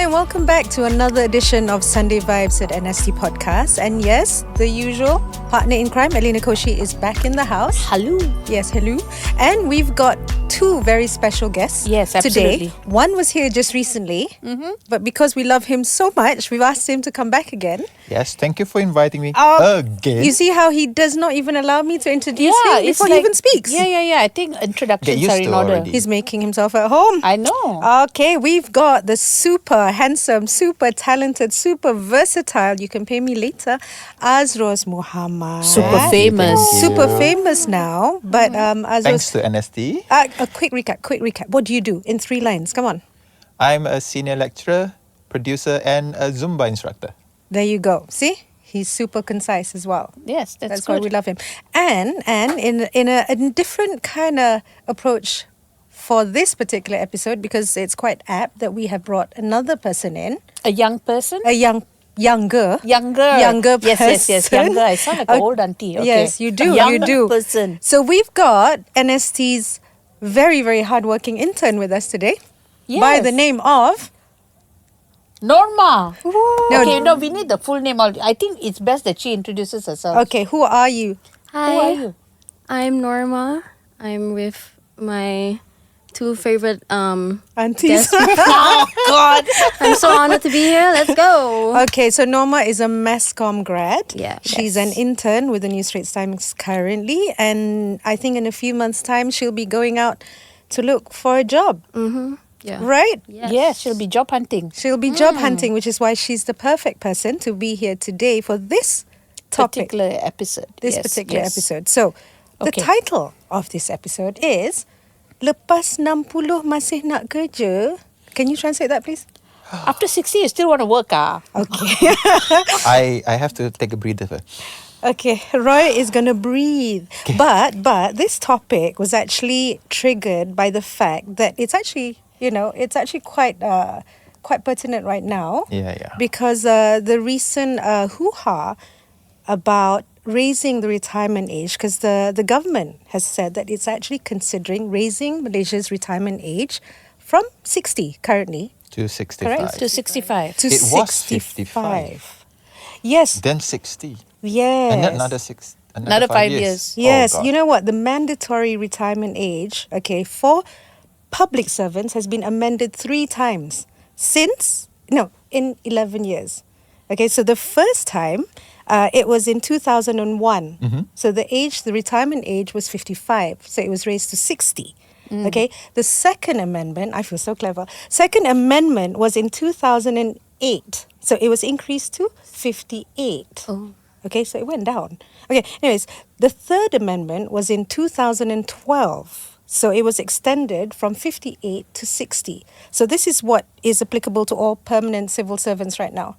Hi, and welcome back to another edition of Sunday Vibes at NST Podcast. And yes, the usual partner in crime, Elena is back in the house. Hello. Yes, hello. And we've got two very special guests today. One was here just recently, but because we love him so much, we've asked him to come back again. Yes, thank you for inviting me again. You see how he does not even allow me to introduce him before he even speaks? Yeah. I think introductions are in order. Already. He's making himself at home. I know. Okay, we've got the super handsome, super talented, super versatile, you can pay me later, Azroz Muhammad. Super famous. Super famous now. But Azroz, Thanks to NST. a quick recap. What do you do in 3 lines? Come on. I'm a senior lecturer, producer and a Zumba instructor. There you go. See? He's super concise as well. Yes, that's why good. we love him. And in a different kind of approach for this particular episode, because it's quite apt that we have brought another person in. A young person? A younger person. Yes. Younger. I sound like an old auntie. Okay. Yes, you do. A young you do. person. So we've got NST's very, very hardworking intern with us today. Yes. By the name of Norma. No, we need the full name. I think it's best that she introduces herself. Okay, who are you? Hi, Who are you? I'm Norma. I'm with my 2 favorite Aunties. guests. Oh, God. I'm so honored to be here. Let's go. Okay, so Norma is a mass comm grad. Yeah. She's an intern with the New Straits Times currently, and I think in a few months' time she'll be going out to look for a job. Yeah. Right? Yes, she'll be job hunting. She'll be job hunting, which is why she's the perfect person to be here today for this topic. Particular episode. This Yes, particular yes. episode. So, the Okay. title of this episode is Lepas 60 masih nak kerja. Can you translate that, please? After 60, you still want to work, Okay. I have to take a breather. Okay, Roy is going to breathe. But this topic was actually triggered by the fact that it's actually, quite pertinent right now. Yeah. Because the recent hoo-ha about raising the retirement age, because the government has said that it's actually considering raising Malaysia's retirement age from 60 currently To 65. Correct. to 65. to It was 65. Yes. Then 60. Yes. And then another 5 years. Yes, Oh, God. you know what? The mandatory retirement age, for public servants has been amended 3 times in 11 years. Okay, so the first time, it was in 2001. So the retirement age was 55. So it was raised to 60. Okay, the second amendment, I feel so clever. Second amendment was in 2008. So it was increased to 58. Oh. Okay, so it went down. Okay, anyways, the third amendment was in 2012. So it was extended from 58 to 60. So this is what is applicable to all permanent civil servants right now.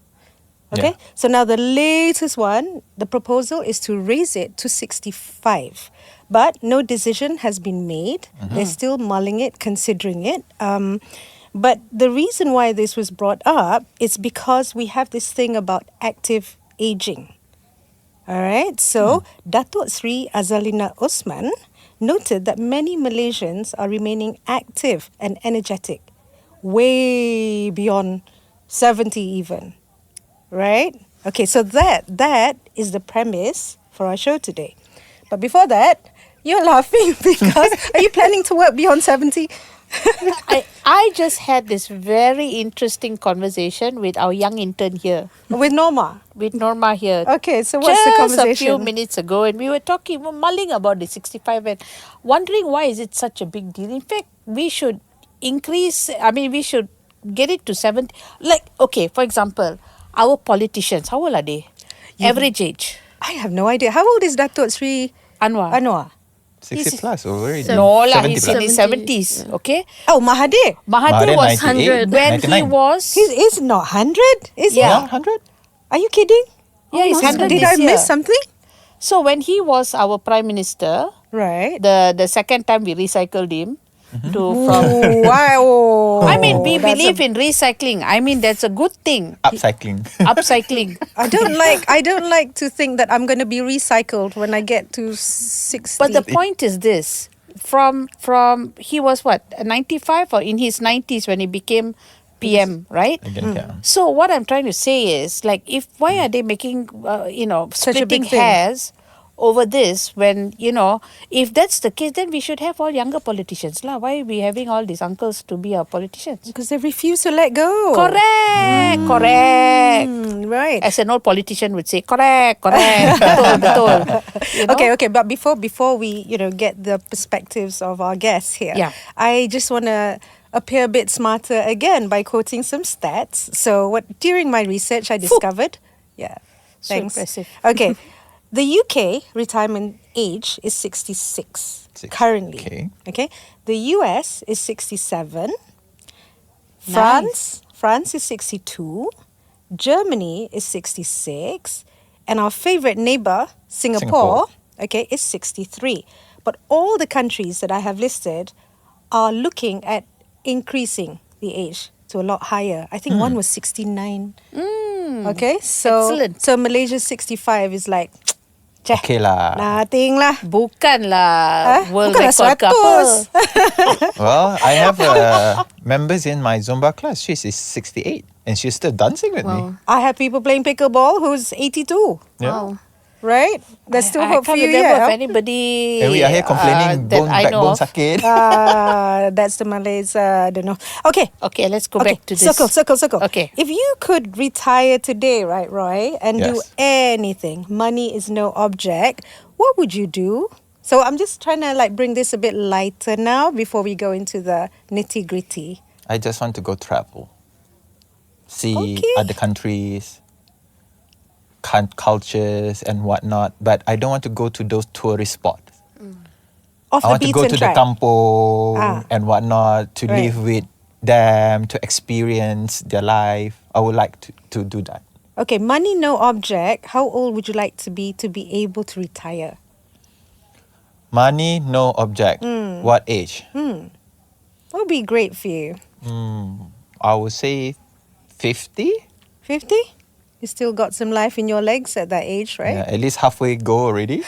Okay, so now the latest one, the proposal is to raise it to 65. But no decision has been made. They're still mulling it, considering it. But the reason why this was brought up is because we have this thing about active aging. All right, so Datuk Sri Azalina Osman noted that many Malaysians are remaining active and energetic, way beyond 70 even. Right? Okay, so that is the premise for our show today. But before that, you're laughing because are you planning to work beyond 70? I just had this very interesting conversation with our young intern here. With Norma. With Norma here. Okay, so what's the Just conversation? a few minutes ago, and we were mulling about the 65 and wondering why is it such a big deal. In fact, we should we should get it to 70. Like, okay, for example, our politicians, how old are they? Average age. I have no idea. How old is Datuk Sri Anwar. 60 plus already. No lah, 70 he's plus. in his 70s, okay? Oh, Mahathir. Mahathir was 100. when he 99. was... He's not 100, is he? Yeah. 100? Are you kidding? Yeah, he's 100 Did this I year. miss something? So when he was our prime minister, Right. the second time we recycled him from... Wow. I mean, we That's believe in recycling. I mean, that's a good thing. Upcycling. Upcycling. I don't like to think that I'm going to be recycled when I get to 60. But the point is this. From he was what, 95 or in his 90s when he became PM, right? Again, yeah. So what I'm trying to say is, like, why are they making, Such a big splitting thing. hairs over this when, if that's the case, then we should have all younger politicians lah. Why are we having all these uncles to be our politicians? Because they refuse to let go. Correct, correct. Right. As an old politician would say, correct. Betul, betul. You know? Okay. But before we, get the perspectives of our guests here, Yeah. I just want to appear a bit smarter again by quoting some stats. So during my research I discovered, So thanks. impressive. Okay, the UK retirement age is 66 currently. Okay, the US is 67. France is 62. Germany is 66. And our favorite neighbor, Singapore, okay, is 63. But all the countries that I have listed are looking at increasing the age to a lot higher. I think one was 69. Okay, so Excellent. so Malaysia's 65 is like, Okay lah. nothing lah. Bukanlah world Bukanlah record ke apa. 100. Well, I have members in my Zumba class. She's 68 and she's still dancing with me. Wow. I have people playing pickleball who's 82, Yeah. Wow. right? There's still I hope for can't you, remember yeah. of anybody And we are here complaining that I know backbone of. sakit. That's the Malays. I don't know. Okay. Okay, let's go back to this. Circle. Okay. If you could retire today, right, Roy, and do Yes. anything, money is no object, what would you do? So I'm just trying to bring this a bit lighter now before we go into the nitty gritty. I just want to go travel. See Okay. other countries, cultures and whatnot. But I don't want to go to those tourist spots. Off I the want to go beaten to the track. kampung and whatnot to Right. live with them, to experience their life. I would like to do that. Okay, money no object. How old would you like to be able to retire? Money, no object. What age? What would be great for you? I would say 50. 50? You still got some life in your legs at that age, right? Yeah, at least halfway go already.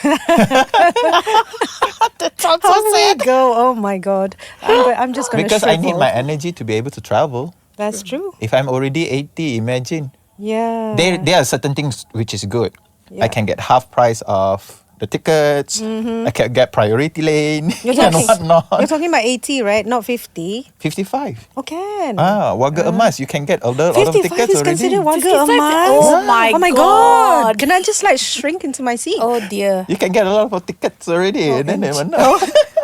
That sounds so Halfway sad. go. Oh my God. I'm just going to Because I need my energy to be able to travel. That's true. If I'm already 80, imagine. Yeah. There are certain things which is good. Yeah. I can get half price of the tickets. I can get priority lane You're and talking, whatnot. you're talking about 80, right? Not 50. 55. Oh, can. Warga emas, you can get a lot of 55 tickets is already. considered warga 55? emas. Oh my God. God. Can I just shrink into my seat? Oh dear. You can get a lot of tickets already. and then they will know.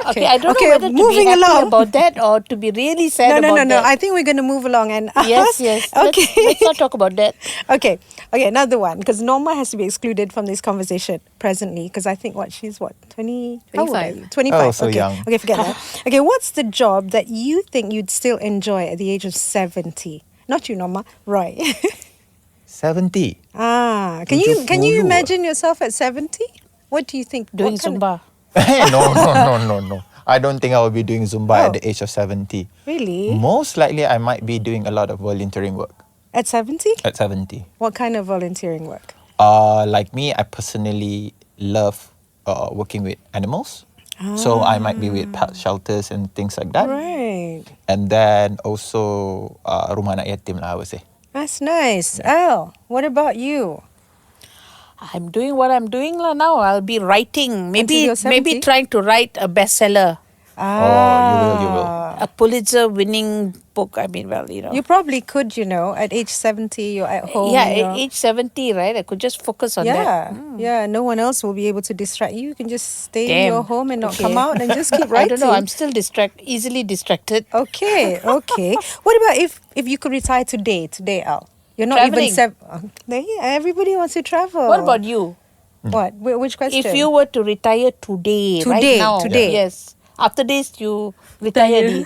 Okay, I don't Okay, know whether to moving be happy along. about that or to be really sad No. about that. I think we're going to move along and Yes. Okay. Let's not talk about that. Okay, another one, because Norma has to be excluded from this conversation presently, because I think she's 20? How old are 25. you? 25. Oh, so okay. young. Okay, forget that. Okay, what's the job that you think you'd still enjoy at the age of 70? Not you, Norma. Right. 70. Can you 70. imagine yourself at 70? What do you think? Doing What kind of- Zumba. No. I don't think I will be doing Zumba Oh. at the age of 70. Really? Most likely, I might be doing a lot of volunteering work At 70? at 70. What kind of volunteering work? Like me, I personally love working with animals. So I might be with pet shelters and things like that. Right. And then also rumah anak yatim lah, I would say. That's nice. Al, what about you? I'm doing what I'm doing lah now. I'll be writing. Maybe you're 70? trying to write a bestseller. You will. A Pulitzer winning book. I mean, well, You probably could, at age 70, you're at home. yeah, you're- at age 70, right? I could just focus on that. Yeah, no one else will be able to distract you. You can just stay in Damn. your home and not Okay. come out and just keep I writing. don't know. I'm still easily distracted. Okay. What about if you could retire today, Al? You're not Traveling. even everybody wants to travel. What about you? What? Which question? If you were to retire today, right now, yes. After this, you retire.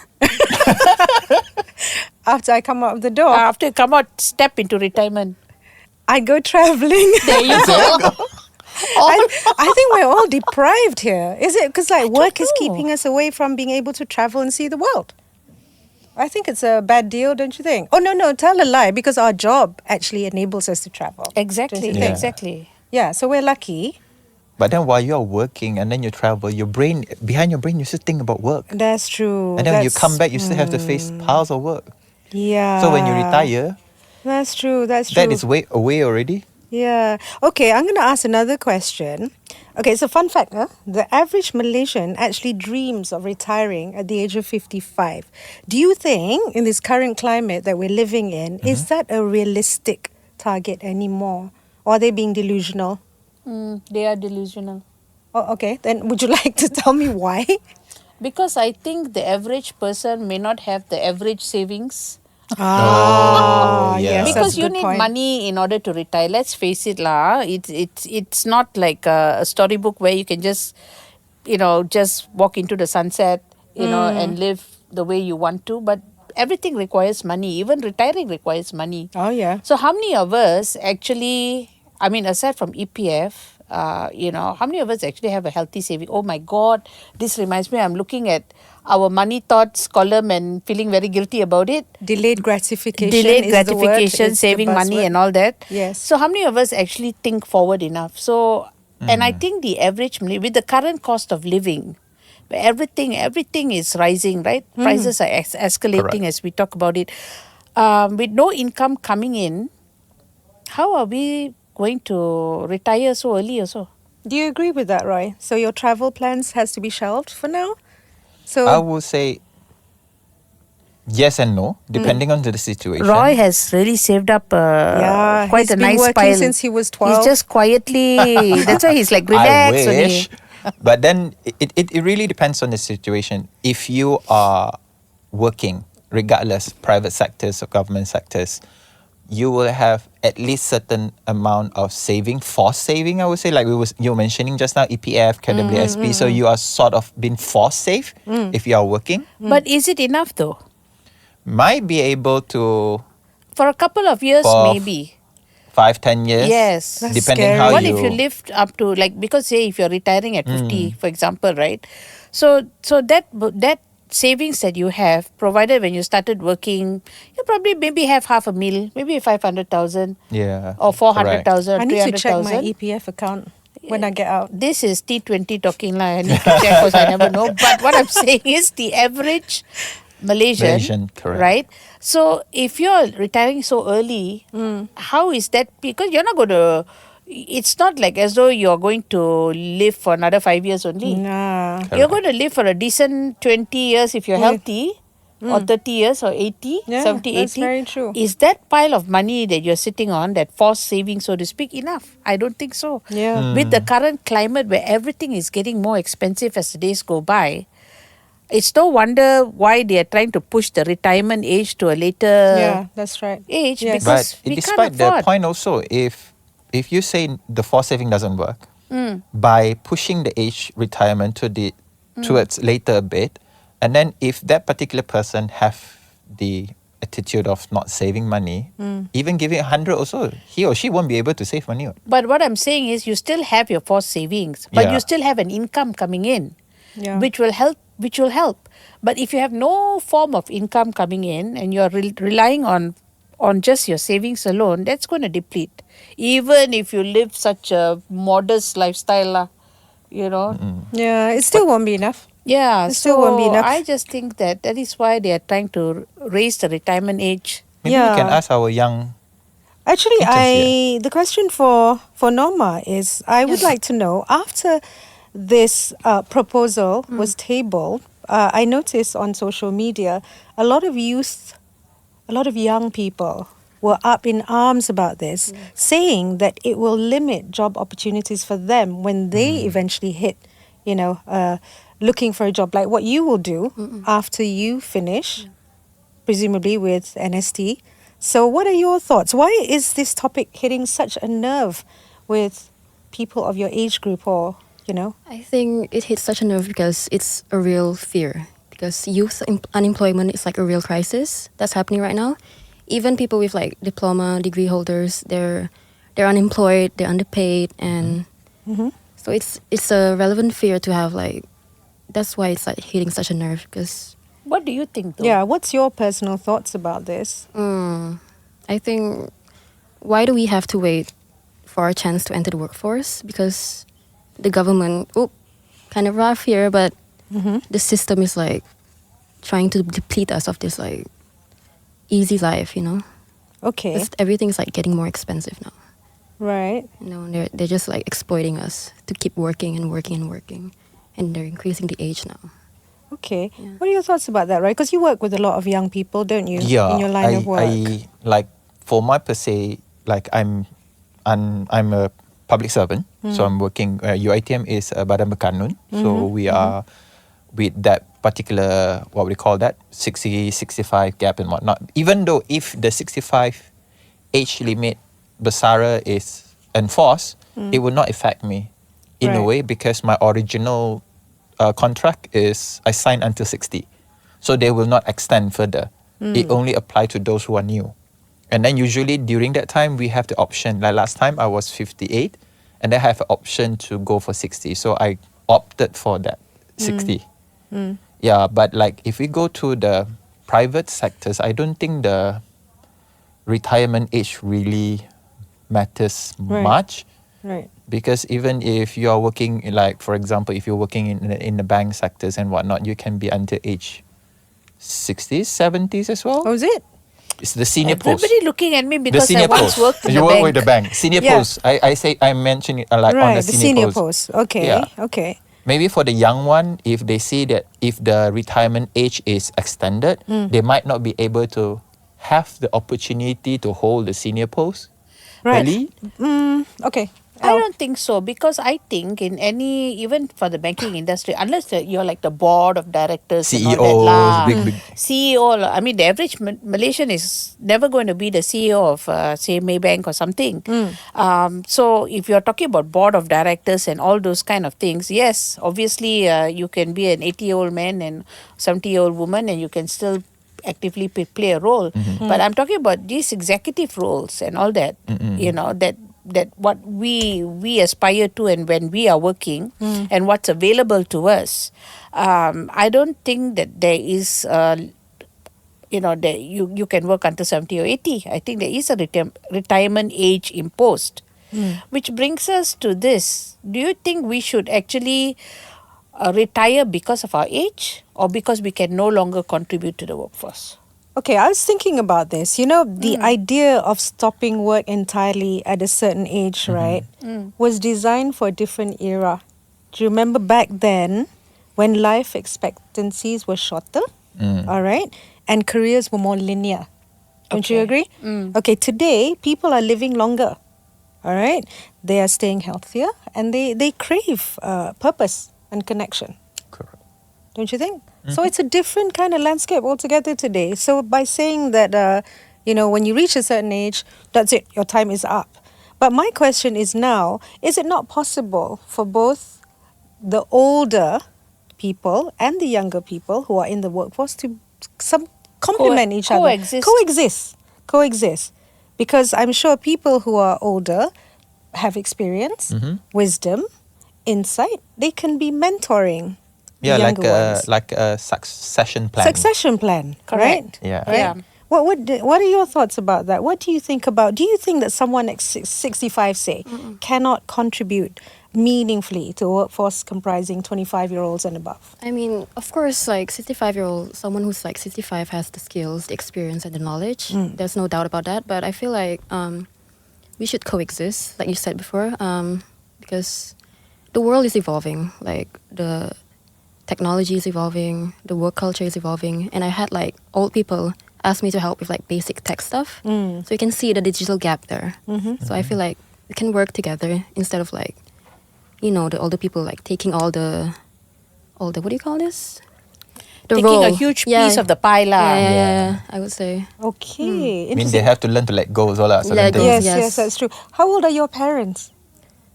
After I come out of the door, After you come out, step into retirement. I go traveling. There you go. I think we're all deprived here. Is it because work is know. keeping us away from being able to travel and see the world? I think it's a bad deal, don't you think? Oh no, tell a lie, because our job actually enables us to travel. Exactly, Don't you think? exactly. Yeah, so we're lucky. But then while you're working and then you travel, behind your brain, you still think about work. That's true. And then when you come back, you still have to face piles of work. Yeah. So when you retire, That's true. That's true. that is way away already. Yeah. Okay, I'm going to ask another question. Okay, so fun fact, huh? The average Malaysian actually dreams of retiring at the age of 55. Do you think, in this current climate that we're living in, is that a realistic target anymore? Or are they being delusional? They are delusional. Oh, okay, then would you like to tell me why? Because I think the average person may not have the average savings. Oh, yeah. yes, Because that's a you good need point. money in order to retire. Let's face it, lah. It's not like a storybook where you can just, just walk into the sunset, and live the way you want to. But everything requires money. Even retiring requires money. Oh, yeah. So how many of us actually? I mean, aside from EPF, how many of us actually have a healthy saving? Oh my God, this reminds me. I'm looking at our money thoughts column and feeling very guilty about it. Delayed gratification Delayed is the word, gratification, it's the saving money buzzword. and all that. Yes. So how many of us actually think forward enough? So, and I think the average, with the current cost of living, where everything is rising, right? Prices are escalating Correct. as we talk about it. With no income coming in, how are we going to retire so early also? Do you agree with that, Roy? So your travel plans has to be shelved for now? So I will say yes and no, depending on the situation. Roy has really saved up yeah, quite he's a been nice working pile. since he was 12. He's just quietly, that's why he's like I relaxed. wish. But then it really depends on the situation. If you are working, regardless, private sectors or government sectors, you will have at least certain amount of saving, forced saving, I would say. Like you were mentioning just now, EPF, KWSP. So you are sort of being forced save if you are working. But is it enough though? Might be able to For a couple of years, For maybe. 5-10 years. Yes. That's Depending scary. how What you. if you lived up to, like, because say if you're retiring at 50, for example, right? So that savings that you have, provided when you started working, you probably maybe have half a mil, maybe 500,000 Yeah. or 400,000 or I need to check my 300,000. EPF account when I get out. This is T20 talking lah. I need to check because I never know. But what I'm saying is the average Malaysian, correct. right? So if you're retiring so early, how is that? Because you're not going to. It's not like as though you're going to live for another 5 years only. Nah. You're going to live for a decent 20 years if you're healthy, or 30 years, or 80, Yeah, 70, 80. that's very true. Is that pile of money that you're sitting on, that forced saving, so to speak, enough? I don't think so. Yeah. With the current climate where everything is getting more expensive as the days go by, it's no wonder why they are trying to push the retirement age to a later Yeah, that's right. age, Yes. because But we despite can't the afford. point also, if you say the forced saving doesn't work, by pushing the age retirement towards later a bit, and then if that particular person have the attitude of not saving money, even giving 100 also, he or she won't be able to save money. But what I'm saying is you still have your forced savings, but Yeah. you still have an income coming in, Yeah. which will help. But if you have no form of income coming in and you're relying on just your savings alone, that's going to deplete. Even if you live such a modest lifestyle, lah, Yeah, it still won't be enough. Yeah, It still won't be enough. I just think that is why they are trying to raise the retirement age. Maybe we can Yeah. ask our young. Actually, Intan's the question for Norma is, I would like to know, after this proposal was tabled, I noticed on social media a lot of young people were up in arms about this, saying that it will limit job opportunities for them when they eventually hit, looking for a job, like what you will do after you finish, presumably with NST. So what are your thoughts? Why is this topic hitting such a nerve with people of your age group, or, I think it hits such a nerve because it's a real fear. Because youth unemployment is like a real crisis that's happening right now. Even people with like diploma, degree holders, they're unemployed, they're underpaid, and so it's a relevant fear to have. Like, that's why it's like hitting such a nerve. Because What do you think, though? yeah, what's your personal thoughts about this? I think, why do we have to wait for our chance to enter the workforce? Because the government, kind of rough here, but the system is like trying to deplete us of this like easy life, Okay. Just everything's like getting more expensive now. Right. They're just like exploiting us to keep working and working and working, and they're increasing the age now. Okay. What are your thoughts about that, right? Because you work with a lot of young people, don't you? Yeah, In your line of work. I like for my per se, like I'm a public servant, so I'm working. UiTM is Badan Berkanun, so we are with that particular what we call that 65 gap and whatnot. Even though if the 65 age limit Besara is enforced, it will not affect me in a Right. way because my original contract is I signed until 60. So they will not extend further. It only apply to those who are new. And then usually during that time, we have the option. Like last time, I was 58 and I have an option to go for 60. So I opted for that 60. Yeah, but like if we go to the private sectors, I don't think the retirement age really matters Right. much. Right. Because even if you are working, like for example, if you're working in the bank sectors and whatnot, you can be until age 60s, 70s as well. Oh, is it? It's the senior post. Everybody looking at me The because I senior once post. worked in You the work bank. with the bank. Senior Yeah. post. I mentioned it like on Right. the senior post. Okay. Yeah. Okay. Maybe for the young one, if they see that if the retirement age is extended, they might not be able to have the opportunity to hold the senior post Right. early. Okay. I don't think so because I think in any even for the banking industry, unless you're like the board of directors and all that CEOs, lah, big. CEO. I mean, the average Malaysian is never going to be the CEO of say Maybank or something. So if you're talking about board of directors and all those kind of things, yes, obviously you can be an 80-year-old man and 70-year-old woman, and you can still actively play a role. But I'm talking about these executive roles and all that. That what we aspire to, and when we are working and what's available to us, I don't think that there is that you can work until 70 or 80. I think there is a retirement age imposed, which brings us to this. Do you think we should actually retire because of our age or because we can no longer contribute to the workforce? Okay, I was thinking about this. The idea of stopping work entirely at a certain age, right, was designed for a different era. Do you remember back then when life expectancies were shorter? All right, and careers were more linear. Don't you agree? Okay, today people are living longer. All right, they are staying healthier and they crave purpose and connection. Correct. Don't you think? So it's a different kind of landscape altogether today. So by saying that, when you reach a certain age, that's it, your time is up. But my question is now, is it not possible for both the older people and the younger people who are in the workforce to complement each other? Coexist. Because I'm sure people who are older have experience, wisdom, insight. They can be mentoring. Yeah, younger ones. like a succession plan. Succession plan, Correct. right? Yeah. Right? Yeah. What are your thoughts about that? What do you think about? Do you think that someone at 65, say, cannot contribute meaningfully to a workforce comprising 25-year-olds and above? I mean, of course, like 65-year-old, someone who's like 65 has the skills, the experience, and the knowledge. There's no doubt about that. But I feel like we should coexist, like you said before, because the world is evolving. Like the technology is evolving, the work culture is evolving, and I had like old people ask me to help with like basic tech stuff. So you can see the digital gap there. So I feel like we can work together instead of like, the older people like taking all the what do you call this? The Taking role. a huge piece of the pie lah. Yeah, I would say. Okay, I mean, they have to learn to let go as well. Let go. Yes, Yes. that's true. How old are your parents?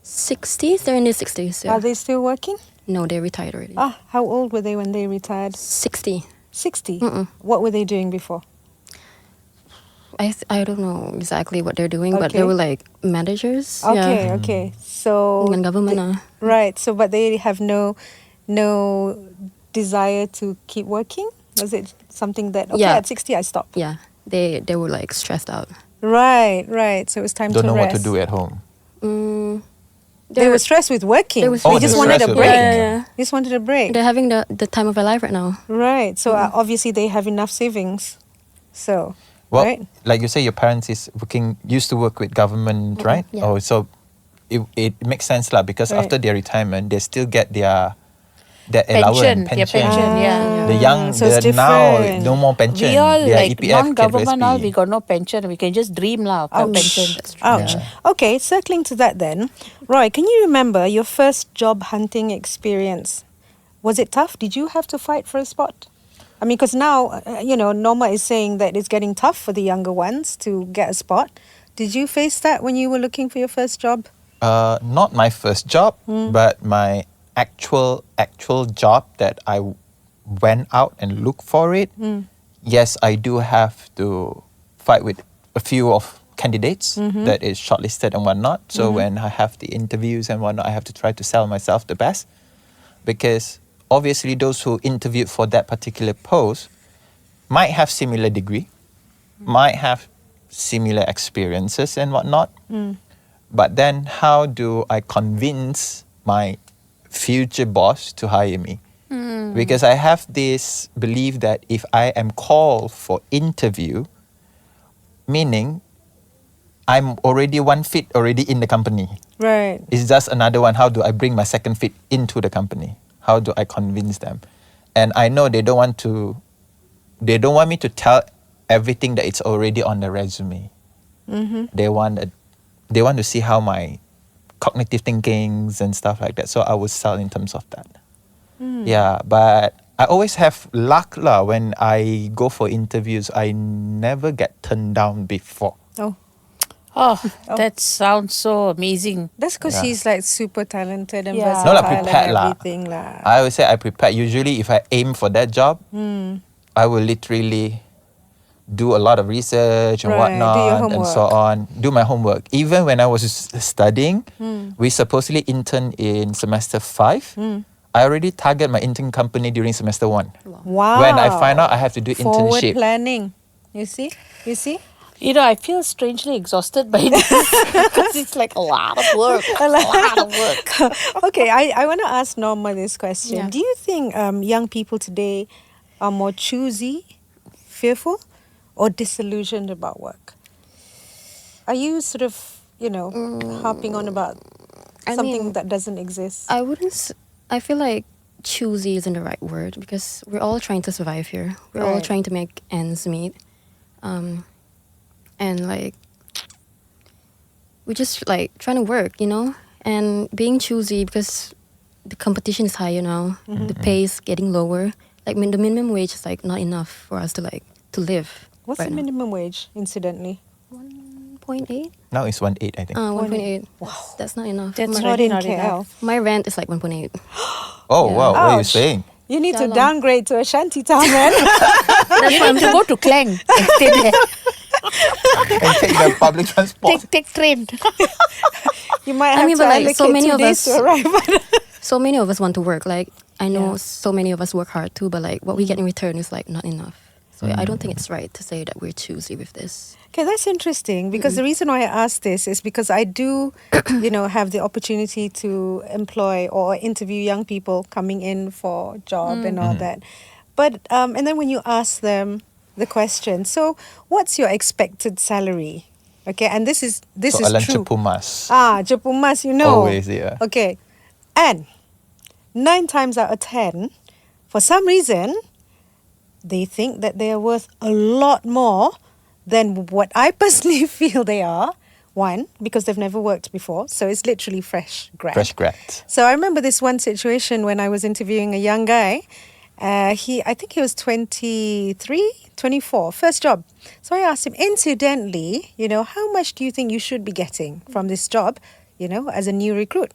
60s, they're in their 60s. Yeah. Are they still working? No, they're retired already. How old were they when they retired? 60. 60. What were they doing before? I don't know exactly what they're doing, but Okay. they were like managers. Okay, Yeah. okay. So In government. right. So, but they have no desire to keep working. Was it something that Yeah. at 60 I stopped? Yeah. They were like stressed out. Right. So it was time Don't to know rest. what to do at home. They were stressed with working. They were They Oh, just they're wanted a stressed with break. working, yeah. Just wanted a break. They're having the time of their life right now. Right. So obviously they have enough savings. So Well, right? like you say, your parents used to work with government, right? yeah. Oh, so it makes sense lah, because Right. after their retirement, they still get their Pension, allowance, their pension, yeah. The young, So it's the now different. no more pension. We all Their like EPF, non-government, all we KWSP. got no pension. We can just dream lah of our Ouch. pension. Ouch. Okay, circling to that then. Roy, can you remember your first job hunting experience? Was it tough? Did you have to fight for a spot? I mean, because now, Norma is saying that it's getting tough for the younger ones to get a spot. Did you face that when you were looking for your first job? Not my first job, but my actual job that I went out and looked for it. Yes, I do have to fight with a few of candidates that is shortlisted and whatnot. So when I have the interviews and whatnot, I have to try to sell myself the best, because obviously those who interviewed for that particular post might have similar degree, might have similar experiences and whatnot. But then how do I convince my future boss to hire me? Because I have this belief that if I am called for interview, meaning I'm already one fit already in the company. Right. It's just another one. How do I bring my second fit into the company? How do I convince them? And I know they don't want me to tell everything that it's already on the resume. They want to see how my cognitive thinkings and stuff like that. So I will sell in terms of that. Yeah, but I always have luck lah when I go for interviews. I never get turned down before. Oh, Oh, that sounds so amazing. that's because Yeah. he's like super talented and Yeah. versatile No lah, prepared and lah. everything lah. I always say I prepare. Usually, if I aim for that job, I will literally do a lot of research and Right, do your whatnot and so on. Do my homework. Even when I was studying, we supposedly intern in semester 5. I already target my intern company during semester 1. Wow. When I find out I have to do Forward internship. planning. You see? You see? You know, I feel strangely exhausted by this because it's like a lot of work. A lot of work. Okay, I want to ask Norma this question. Yeah. Do you think young people today are more choosy, fearful, or disillusioned about work? Are you sort of, harping on about I something mean, that doesn't exist? I feel like choosy isn't the right word, because we're all trying to survive here. We're all Right. trying to make ends meet. And like, we're just like trying to work, and being choosy because the competition is higher now. The pay is getting lower. Like the minimum wage is like not enough for us to live. What's right the now. minimum wage, incidentally? 1.8? Now it's 1.8, I think. 1.8. That's not enough. That's my, not in not KL. enough. my rent is like 1.8. Oh, Yeah. wow. What are you Ouch. saying? You need to Dalam. downgrade to a shanty town, man. You need to go to Klang and stay there. And take the public transport. Take train. You might have to but like allocate so many 2 of days us, to arrive. so many of us want to work. Like I know Yeah. so many of us work hard too, but like what we get in return is like not enough. So I don't think it's right to say that we're choosy with this. Okay, that's interesting, because the reason why I asked this is because I do, have the opportunity to employ or interview young people coming in for job and all that. But and then when you ask them the question, so what's your expected salary? Okay, and this is Soalan true. cepu mas. Jepumas, Always, yeah. Okay, and 9 times out of 10, for some reason, they think that they are worth a lot more than what I personally feel they are. One, because they've never worked before, so it's literally fresh grad. Fresh grad. So I remember this one situation when I was interviewing a young guy. I think he was 23, 24, first job. So I asked him, incidentally, how much do you think you should be getting from this job, as a new recruit?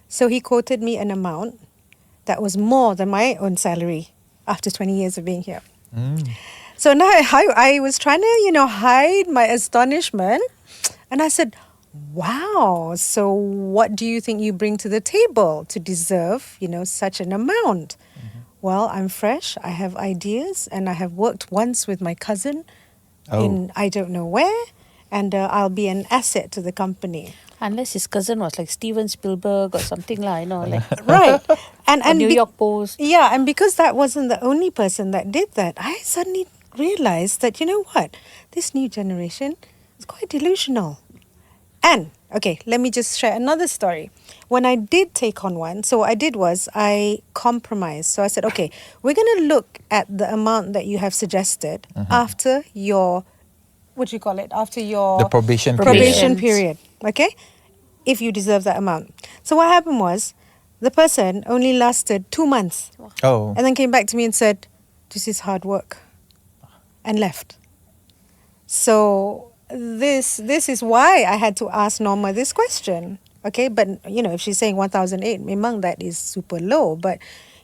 So he quoted me an amount that was more than my own salary after 20 years of being here. So now I was trying to, hide my astonishment. And I said, wow, so what do you think you bring to the table to deserve, such an amount? Well, I'm fresh, I have ideas, and I have worked once with my cousin in I don't know where, and I'll be an asset to the company. Unless his cousin was like Steven Spielberg or something like, like Right. or New York Post. Yeah, and because that wasn't the only person that did that, I suddenly realized that, you know what, this new generation is quite delusional. And, okay, let me just share another story. When I did take on one, so what I did was I compromised. So I said, okay, we're going to look at the amount that you have suggested after your, what do you call it? After your The probation probation period. Okay? If you deserve that amount. So what happened was, the person only lasted 2 months Oh. and then came back to me and said, this is hard work, and left. So this is why I had to ask Norma this question. Okay, but you know, if she's saying 1,008, memang that is super low. But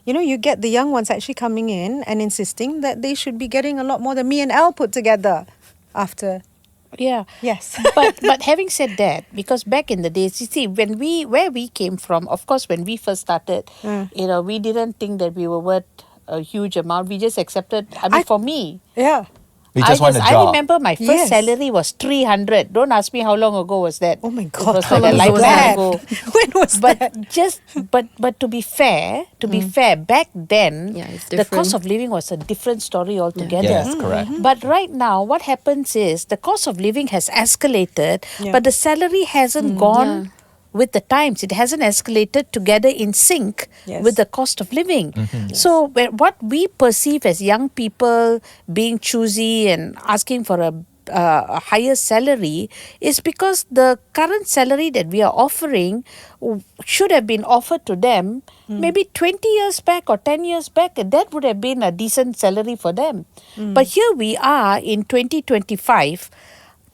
you know, you get the young ones actually coming in and insisting that they should be getting a lot more than me and Al put together after. Yeah. Yes. But having said that, because back in the days, you see, where we came from, of course, when we first started, you know, we didn't think that we were worth a huge amount. We just accepted. I mean, for me, Yeah. We just want a I job. remember my first Yes. salary was 300. Don't ask me how long ago was that. Oh my It God, was how like a long was lifetime that? ago. When was But that? but to be fair, back then, Yeah, it's the cost different. of living was a different story altogether. Yes, correct. But right now, what happens is the cost of living has escalated, Yeah. but the salary hasn't gone with the times. It hasn't escalated together in sync Yes. with the cost of living. So what we perceive as young people being choosy and asking for a higher salary is because the current salary that we are offering should have been offered to them maybe 20 years back or 10 years back, and that would have been a decent salary for them. But here we are in 2025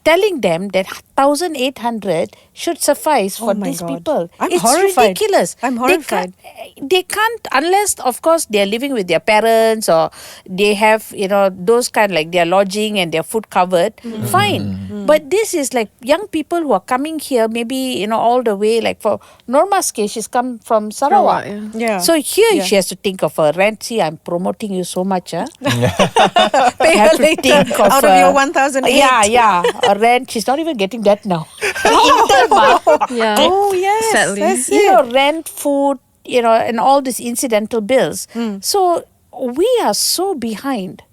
telling them that 1,800 should suffice for Oh my these God. people. I'm It's horrified. ridiculous. I'm horrified. They can't, unless, of course, they're living with their parents or they have, you know, those kind, like their lodging and their food covered. Fine. But this is like young people who are coming here, maybe, you know, all the way, like for Norma's case, she's come from Sarawak. Sarawak, Yeah. So here Yeah. she has to think of her rent. See, I'm promoting you so much. Huh? Pay have her to later think of, out of your 1,008. Yeah. A rent. She's not even getting that now. Intan, ma. Yeah. Oh yes. Sadly. That's You it. know, rent, food, you know, and all these incidental bills. So we are so behind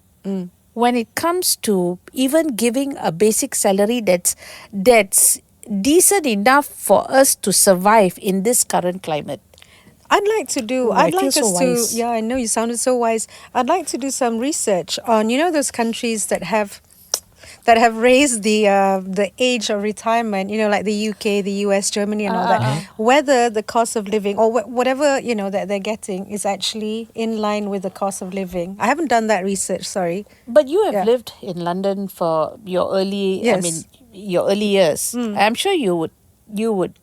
when it comes to even giving a basic salary that's decent enough for us to survive in this current climate. I'd like to do. Oh, I I'd like feel us so to. wise. Yeah, I know you sounded so wise. I'd like to do some research on, you know, those countries that have raised the age of retirement. You know, like the UK, the US, Germany, and all that. Whether the cost of living or whatever, you know, that they're getting is actually in line with the cost of living. I haven't done that research. Sorry. But you have Yeah. lived in London for your early, Yes. your early years. I'm sure you would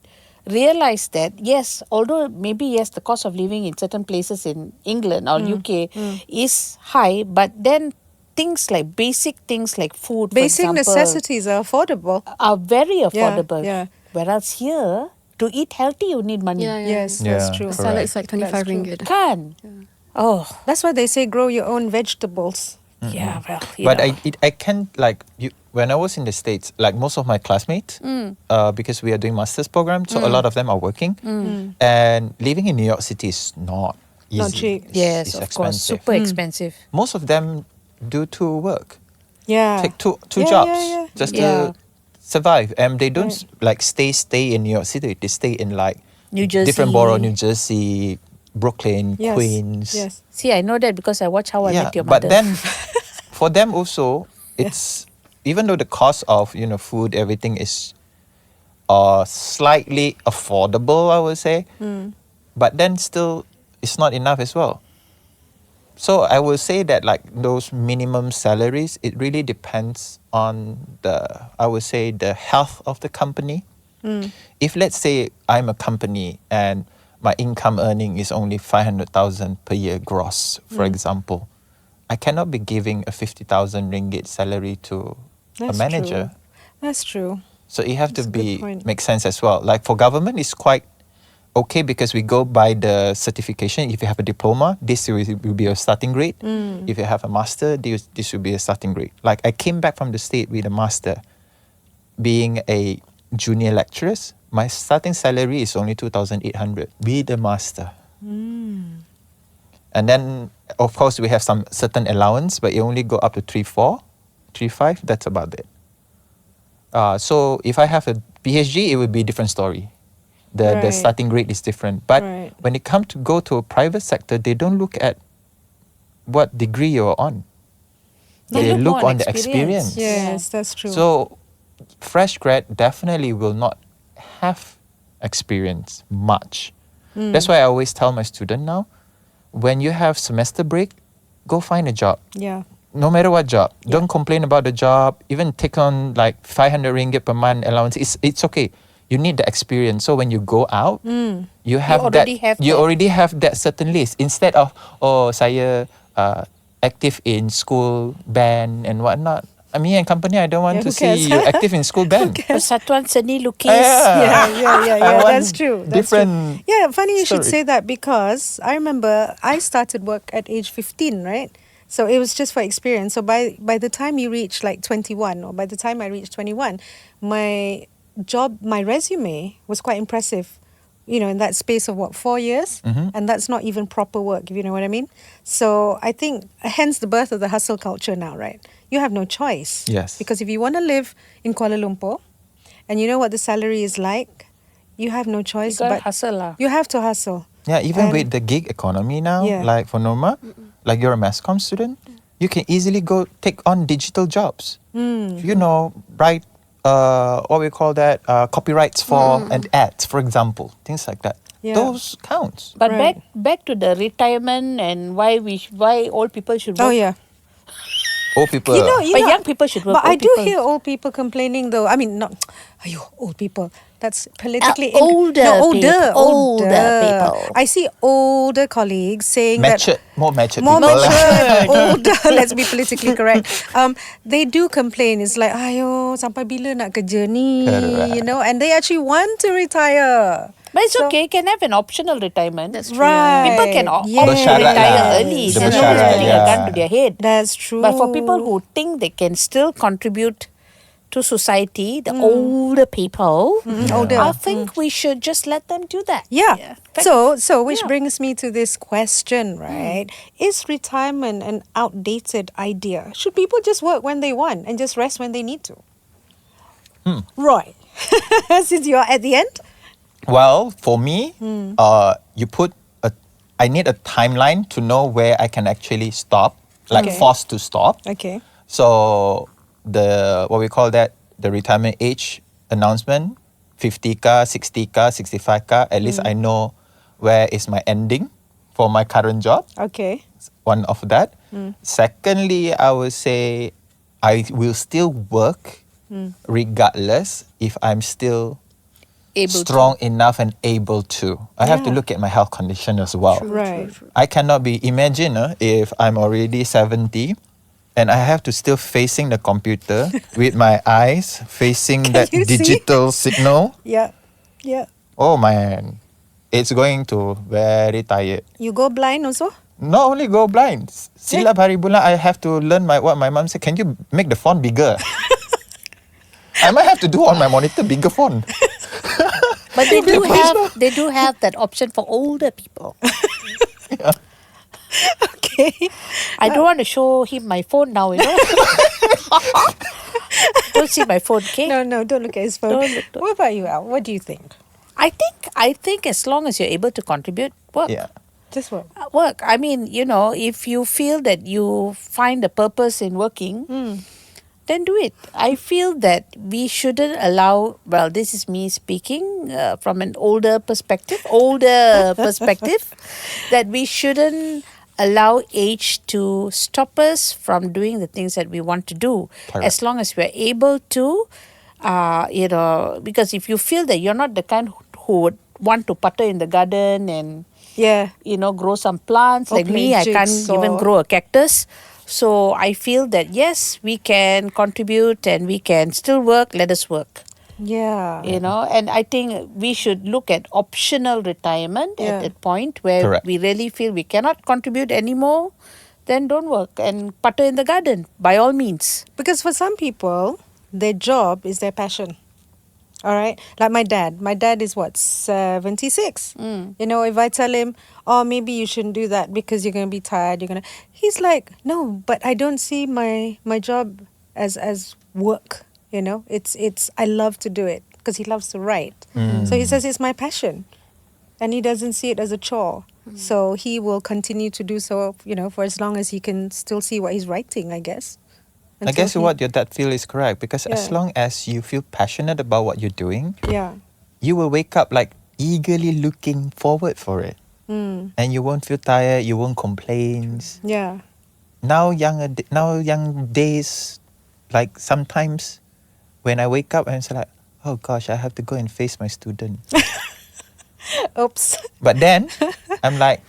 realize that, yes, although maybe, yes, the cost of living in certain places in England or UK is high, but then things like basic things like food, for Basic example, necessities are affordable. are very affordable. yeah. Whereas here, to eat healthy, you need money. Yeah, yeah. Yes, that's Yeah, true. correct. Salad is like 25 That's true. ringgit. Can. Oh, That's why they say grow your own vegetables. yeah, well, you But know. I can't, like, when I was in the States, like most of my classmates, because we are doing master's program, so a lot of them are working, and living in New York City is not easy. Not cheap. It's- Yes, it's of course, expensive. super expensive. Most of them do two work, Yeah. take two Yeah, jobs yeah. just Yeah. to survive, and they don't like stay in New York City. They stay in like New Jersey. different borough, New Jersey, Brooklyn, Yes. Queens. Yes. See, I know that because I watch How I Yeah, Met Your but Mother. then for them also, it's even though the cost of food, everything is slightly affordable, I would say, but then still it's not enough as well. So I will say that like those minimum salaries, it really depends on the health of the company. If let's say I'm a company and my income earning is only 500,000 per year gross, for example, I cannot be giving a 50,000 ringgit salary to a That's manager. true. That's true. So it have That's to a good be point. make sense as well. Like for government, it's quite okay because we go by the certification. If you have a diploma, this will be your starting grade. If you have a master, this will be a starting grade. Like I came back from the state with a master, being a junior lecturers. My starting salary is only 2,800 with a master. And then, of course, we have some certain allowance, but you only go up to 3.4, 3.5. That's about it. So if I have a PhD, it would be a different story. The Right. starting grade is different. But Right. when it comes to go to a private sector, they don't look at what degree you're on. They look look more on on the experience. Yes, that's true. So, fresh grad definitely will not have experience much. That's why I always tell my student now, when you have semester break, go find a job. yeah. No matter what job, don't complain about the job. Even take on like 500 ringgit per month allowance. It's okay. You need the experience. So when you go out, you have already have you that. already have that certain list. Instead of saya active in school band and whatnot. I mean, in company, I don't want Yeah, to who see cares? you active in school band. Persatuan Seni Lukis. Yeah, I want that's true. That's different true. Yeah, funny you should story. say that because I remember I started work at age 15, right? So it was just for experience. So by the time you reach like 21 or by the time I reached 21, my resume was quite impressive. You know, in that space of 4 years, and that's not even proper work, if you know what I mean. So I think hence the birth of the hustle culture now, right? You have no choice. Yes. Because if you want to live in Kuala Lumpur, and you know what the salary is like, you have no choice You gotta but hustle lah. you have to hustle. Yeah, even And- with the gig economy now, Yeah. like for Norma, like you're a mass comm student, you can easily go take on digital jobs. You know, write what we call that copyrights for and ads, for example, things like that. Yeah. Those counts. But Right. back to the retirement and why old people should work. Oh yeah. Old people. But young people should work. But I Old do people- hear old people complaining though. I mean, not, old people. That's politically older people. I see older colleagues saying matured, more matured more people. matured, older. Let's be politically correct. They do complain. It's like, ayo, sampai bila nak kerja ni? Correct. You know, and they actually want to retire. But it's So- okay. Can have an optional retirement. That's true. Right. People can Yes. Bersyarat retire lah. early. Dia There's no bersyarat, putting a yeah. gun to their head. That's true. But for people who think they can still contribute to society, the older people, older. I think we should just let them do that. Yeah. Fact- So which Yeah. brings me to this question, right? Is retirement an outdated idea? Should people just work when they want and just rest when they need to? Roy, since you're at the end. Well, for me, I need a timeline to know where I can actually stop, like Okay. forced to stop. Okay. So the retirement age announcement, 50k, 60k, 65k. At least I know where is my ending for my current job. Okay. One of that. Secondly, I would say I will still work regardless if I'm still Able to. strong enough and able to. I have to Yeah. look at my health condition as well. Right. I cannot be, imagine if I'm already 70 and I have to still facing the computer with my eyes facing that you see? digital signal. Yeah. Yeah. Oh man, it's going to very tired. You go blind also? Not only go blind, silap hari bulan I have to learn what my mom said. Can you make the font bigger? I might have to do on my monitor bigger font. But they do have that option for older people. Okay. I don't want to show him my phone now, you know. Don't see my phone, okay? No, don't look at his phone. Don't look. What about you, Al? What do you think? I think as long as you're able to contribute, work. Yeah. Just what? Work. I mean, if you feel that you find a purpose in working, then do it. I feel that we shouldn't allow, well, this is me speaking from an older perspective, that we shouldn't allow age to stop us from doing the things that we want to do. Correct. As long as we're able to, because if you feel that you're not the kind who would want to putter in the garden and Yeah. grow some plants. Or Like me, play I can't jigsaw. even grow a cactus. So I feel that yes, we can contribute and we can still work. Let us work. Yeah. And I think we should look at optional retirement Yeah. at that point where Correct. we really feel we cannot contribute anymore. Then don't work and putter in the garden by all means. Because for some people, their job is their passion. All right. Like my dad. My dad is what, 76? You know, if I tell him, oh, maybe you shouldn't do that because you're going to be tired, he's like, no, but I don't see my job as work, you know. It's I love to do it because he loves to write. So he says it's my passion. And he doesn't see it as a chore. So he will continue to do so, you know, for as long as he can still see what he's writing, I guess. I Until guess he- what your dad feel is correct because as Yeah. long as you feel passionate about what you're doing, Yeah. you will wake up like eagerly looking forward for it. Mm. And you won't feel tired, you won't complain. Yeah. Now young days, like sometimes when I wake up and it's like, oh gosh, I have to go and face my student. Oops. But then I'm like,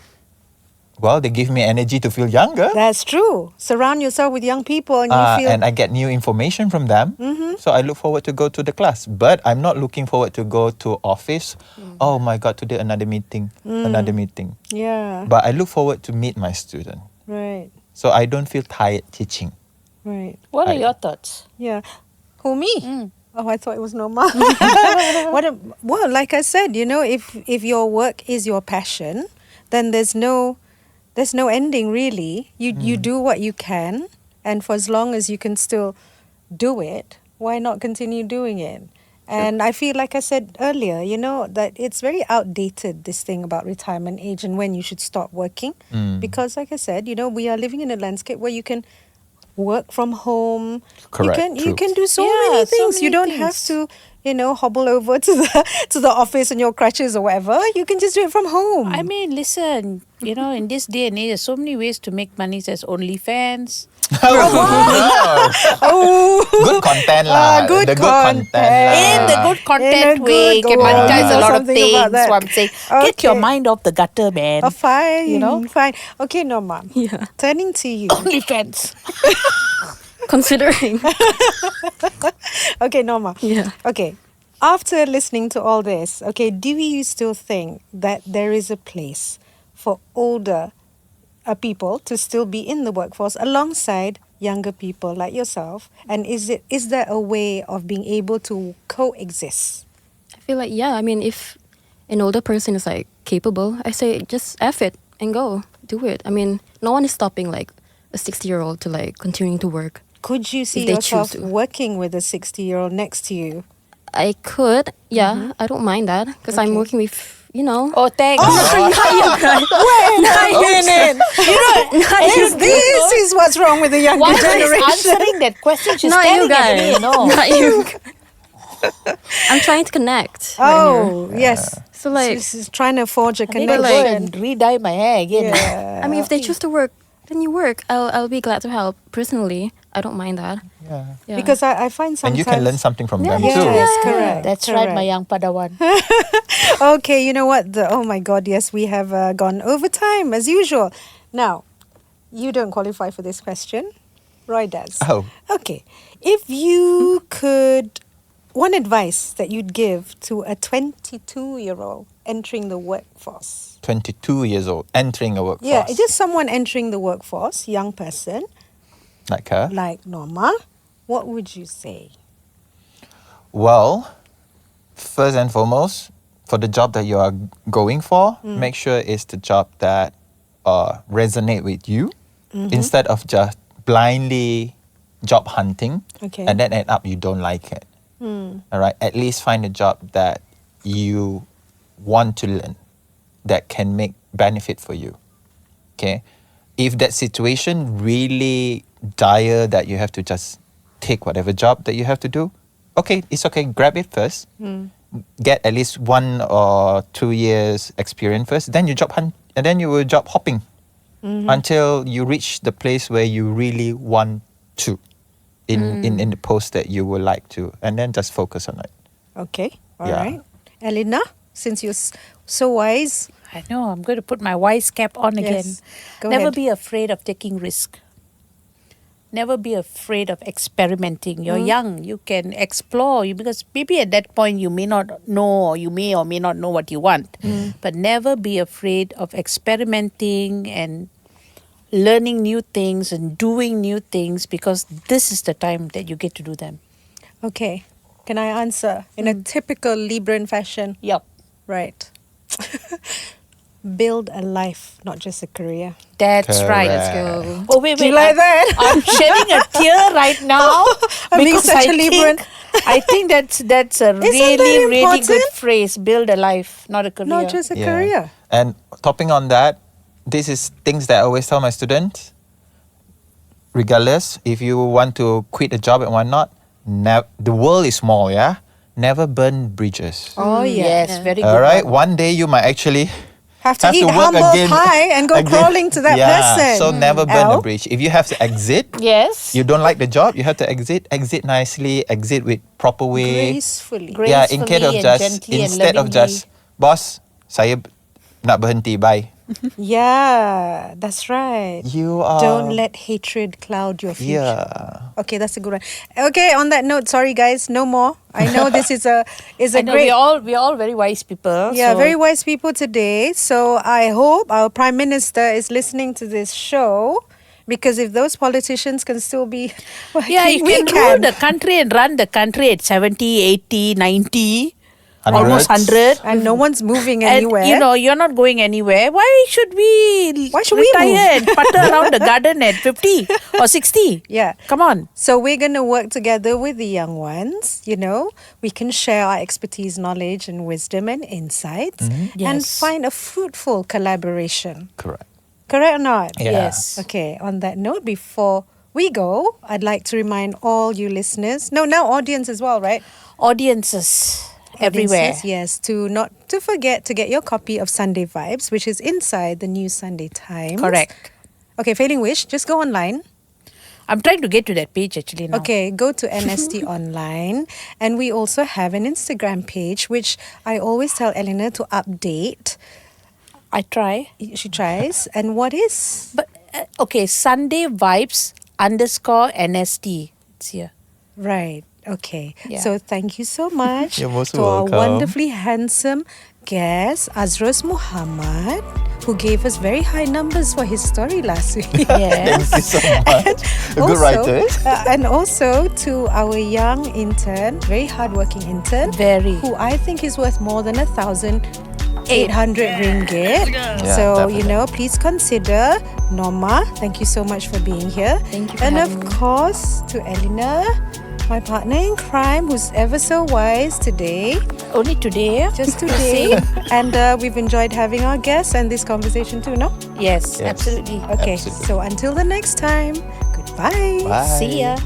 well, they give me energy to feel younger. That's true. Surround yourself with young people and you feel... And I get new information from them. So I look forward to go to the class. But I'm not looking forward to go to office. Oh my God, today another meeting. Yeah. But I look forward to meet my student. Right. So I don't feel tired teaching. Right. What are I- your thoughts? Yeah. Who, me? Oh, I thought it was Norma. Well, like I said, you know, if your work is your passion, then there's no ending really. You do what you can, and for as long as you can still do it, why not continue doing it? And I feel like I said earlier, you know, that it's very outdated, this thing about retirement age and when you should stop working. Because like I said, you know, we are living in a landscape where you can work from home. Correct, You true. can do so Yeah, many so things. You many don't have things. to, you know, hobble over to the office on your crutches or whatever. You can just do it from home. I mean, listen, you know, in this day and age, there's so many ways to make money. There's OnlyFans. Good content lah. good The good content content. lah. In the good content a way, good can way. monetize a Know lot of something things. about that. So I'm saying, get your Okay. mind off the gutter, man. Oh, fine. You know? Fine. Okay, Norma. Yeah. Turning to you. OnlyFans. Considering. Okay, Norma. Yeah. Okay. After listening to all this, okay, do you still think that there is a place for older people to still be in the workforce alongside younger people like yourself? And is there a way of being able to coexist? I feel like, yeah, I mean, if an older person is like capable, I say just F it and go. Do it. I mean, no one is stopping like a 60-year-old to like continuing to work. Could you see If they choose yourself to. working with a 60-year-old next to you? I could, yeah, I don't mind that because I'm Okay. working with, you know. Oh, thanks. This is what's wrong with the younger Why is generation. answering that question? She's Not you staring at guys. me, you know. Not you. I'm trying to connect. right Oh, yes. So like, She's trying to forge a I need to go connection. and re-dye my hair again. Yeah. I mean, if they choose to work, then you work. I'll be glad to help. Personally, I don't mind that. Yeah. Yeah. Because I find And sometimes... you can learn something from them Yes, too. correct. That's right, my correct. young Padawan. Okay, you know what? Oh my God, yes, we have gone over time as usual. Now, you don't qualify for this question. Roy does. Oh. Okay. If you could... One advice that you'd give to a 22-year-old entering the workforce. 22 years old, entering a workforce. Yeah, just someone entering the workforce, young person, like her. like Norma. What would you say? Well, first and foremost, for the job that you are going for, make sure it's the job that resonate with you instead of just blindly job hunting Okay. and then end up you don't like it. All right, at least find a job that you want to learn that can make benefit for you. Okay, if that situation really dire that you have to just take whatever job that you have to do, okay, it's okay, grab it first. Get at least 1 or 2 years experience first, then you job hunt and then you will job hopping until you reach the place where you really want to in the post that you would like to, and then just focus on it. Okay, all Yeah. right. Elena, since you're so wise, I know, I'm going to put my wise cap on again. Yes, go Never ahead. be afraid of taking risk. Never be afraid of experimenting. You're young, you can explore, because maybe at that point you may not know, or you may or may not know what you want. But never be afraid of experimenting and learning new things and doing new things, because this is the time that you get to do them. okay. Can I answer in a typical Libran fashion? Yep. Right. Build a life, not just a career. That's right. Correct. Go. Oh, wait, Do you wait. like that? I'm shedding a tear right now. I'm being because such a Libran. I think that's a that really good important? phrase. Build a life, not a career. Not just a career. And topping on that, this is things that I always tell my students. Regardless, if you want to quit a job and whatnot, the world is small, yeah? Never burn bridges. Oh, yeah. Yes, very good. All right? one. One day you might actually Have to eat work humble again. pie and go crawling to that person. So never burn Al? a bridge. If you have to exit, Yes. you don't like the job, you have to exit nicely, exit with proper way. Gracefully. Great. Yeah, instead of Gracefully and just gently and instead of just boss, saya nak berhenti, bye. Yeah, that's right. You are Don't let hatred cloud your future. Yeah. Okay, that's a good one. Okay, on that note, sorry guys, no more. I know this is a I know great we're all very wise people. yeah, so very wise people today. So I hope our Prime Minister is listening to this show, because if those politicians can still be working, Yeah, you we can rule the country and run the country at 70, 80, 90, almost 100. and no one's moving And anywhere. you're not going anywhere. Why should we Why should we retire move? and putter around the garden at 50 or 60? Yeah. Come on. So we're going to work together with the young ones, we can share our expertise, knowledge and wisdom and insights and Yes. find a fruitful collaboration. Correct. Correct or not? Yeah. Yes. Okay, on that note, before we go, I'd like to remind all you listeners, now audience as well, right? Audiences everywhere. Audiences, yes, not to forget to get your copy of Sunday Vibes, which is inside the new Sunday Times. Correct. Okay, failing which, just go online. I'm trying to get to that page actually now. Okay, go to NST Online. And we also have an Instagram page, which I always tell Elena to update. I try. She tries. And what is? But okay, Sunday Vibes _NST. It's here. Right. Okay. Yeah. So thank you so much You're most to our welcome. wonderfully handsome guest, Azroz Muhammad, who gave us very high numbers for his story last week. Yes. Thank you so much. A good writer. And also to our young intern, very hardworking intern, Very. who I think is worth more than 1,800 ringgit. Yeah, So, definitely. please consider Norma. Thank you so much for being here. Thank you for And of having me. course, to Elena, my partner in crime, who's ever so wise today, Only today. just today. And we've enjoyed having our guests and this conversation too, no? Yes, Yes. absolutely. Okay, Absolutely. so until the next time, goodbye. Bye. See ya.